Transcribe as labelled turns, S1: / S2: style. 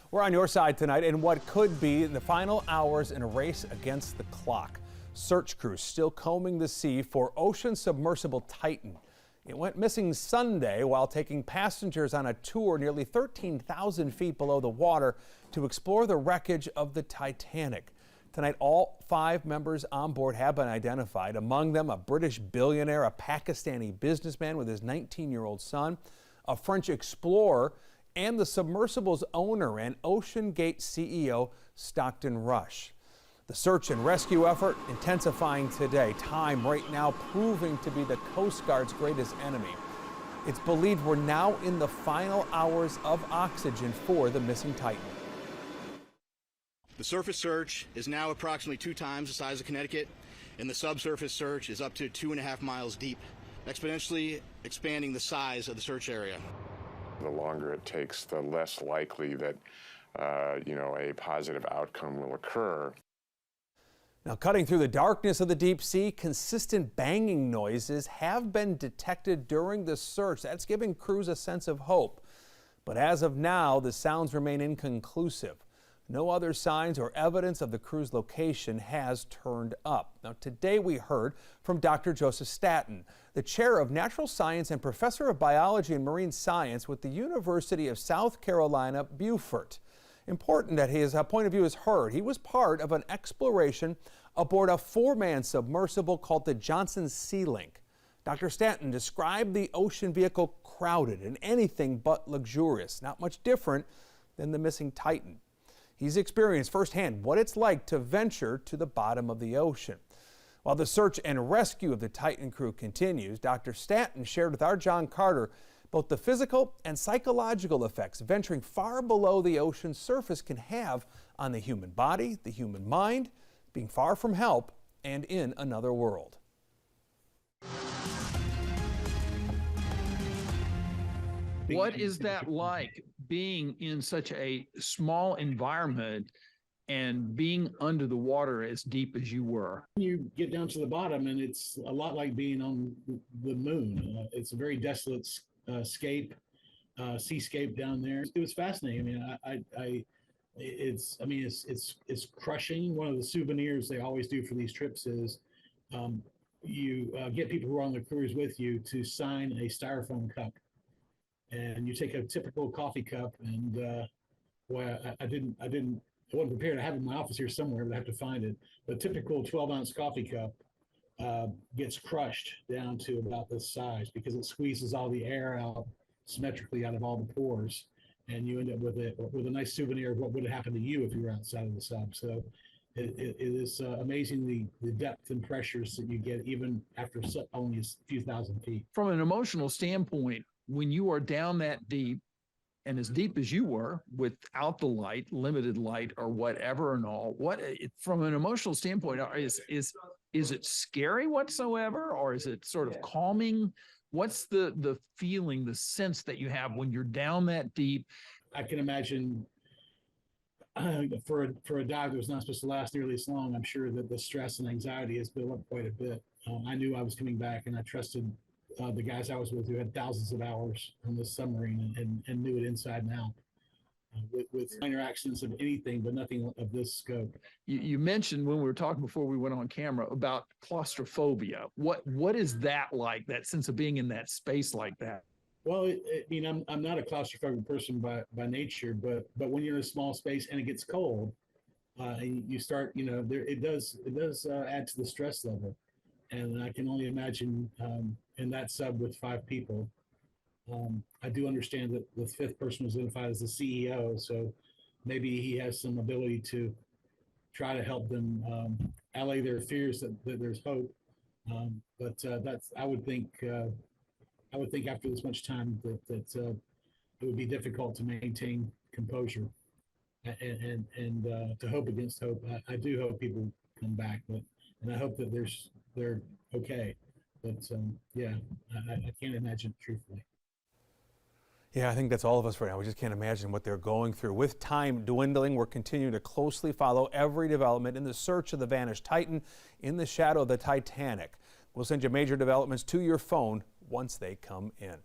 S1: We're on your side tonight in what could be the final hours in a race against the clock. Search crews still combing the sea for ocean submersible Titan. It went missing Sunday while taking passengers on a tour nearly 13,000 feet below the water to explore the wreckage of the Titanic. Tonight, all 5 members on board have been identified. Among them, a British billionaire, a Pakistani businessman with his 19-year-old son, a French explorer, and the submersible's owner and Ocean Gate CEO, Staton. The search and rescue effort intensifying today. Time right now proving to be the Coast Guard's greatest enemy. It's believed we're now in the final hours of oxygen for the missing Titan.
S2: The surface search is now approximately 2 times the size of Connecticut, and the subsurface search is up to 2.5 miles deep, exponentially expanding the size of the search area.
S3: The longer it takes, the less likely that, a positive outcome will occur.
S1: Now, cutting through the darkness of the deep sea, consistent banging noises have been detected during the search. That's giving crews a sense of hope. But as of now, the sounds remain inconclusive. No other signs or evidence of the crew's location has turned up. Now, today we heard from Dr. Joseph Staton, the chair of natural science and professor of biology and marine science with the University of South Carolina, Beaufort. Important that his point of view is heard. He was part of an exploration aboard a 4-man submersible called the Johnson Sea Link. Dr. Staton described the ocean vehicle crowded and anything but luxurious, not much different than the missing Titan. He's experienced firsthand what it's like to venture to the bottom of the ocean. While the search and rescue of the Titan crew continues, Dr. Staton shared with our John Carter both the physical and psychological effects venturing far below the ocean's surface can have on the human body, the human mind, being far from help and in another world.
S4: What is that like, being in such a small environment and being under the water as deep as you were?
S5: You get down to the bottom and it's a lot like being on the moon. It's a very desolate seascape down there. It was fascinating. I mean, it's crushing. One of the souvenirs they always do for these trips is you get people who are on the cruise with you to sign a styrofoam cup. And you take a typical coffee cup, and I wasn't prepared. I have it in my office here somewhere, but I have to find it. The typical 12-ounce coffee cup gets crushed down to about this size because it squeezes all the air out symmetrically out of all the pores, and you end up with a nice souvenir of what would have happened to you if you were outside of the sub. So it is amazing the depth and pressures that you get even after only a few thousand feet.
S4: From an emotional standpoint, when you are down that deep and as deep as you were without the light, limited light or whatever and all, from an emotional standpoint, is it scary whatsoever, or is it sort of calming? What's the feeling, the sense that you have when you're down that deep?
S5: I can imagine for a dive that was not supposed to last nearly as long, I'm sure that the stress and anxiety has built up quite a bit. I knew I was coming back, and I trusted the guys I was with who had thousands of hours on this submarine and knew it inside and out, with minor accidents of anything, but nothing of this scope.
S4: You mentioned when we were talking before we went on camera about claustrophobia. What is that like, that sense of being in that space like that?
S5: Well, I'm not a claustrophobic person by nature, but when you're in a small space and it gets cold, and you start, it does add to the stress level. And I can only imagine in that sub with 5 people. I do understand that the 5th person was identified as the CEO, so maybe he has some ability to try to help them allay their fears that there's hope. But I would think after this much time that it would be difficult to maintain composure and to hope against hope. I do hope people come back, and I hope that they're okay. But I can't imagine it truthfully.
S1: Yeah, I think that's all of us right now. We just can't imagine what they're going through. With time dwindling, we're continuing to closely follow every development in the search of the vanished Titan in the shadow of the Titanic. We'll send you major developments to your phone once they come in.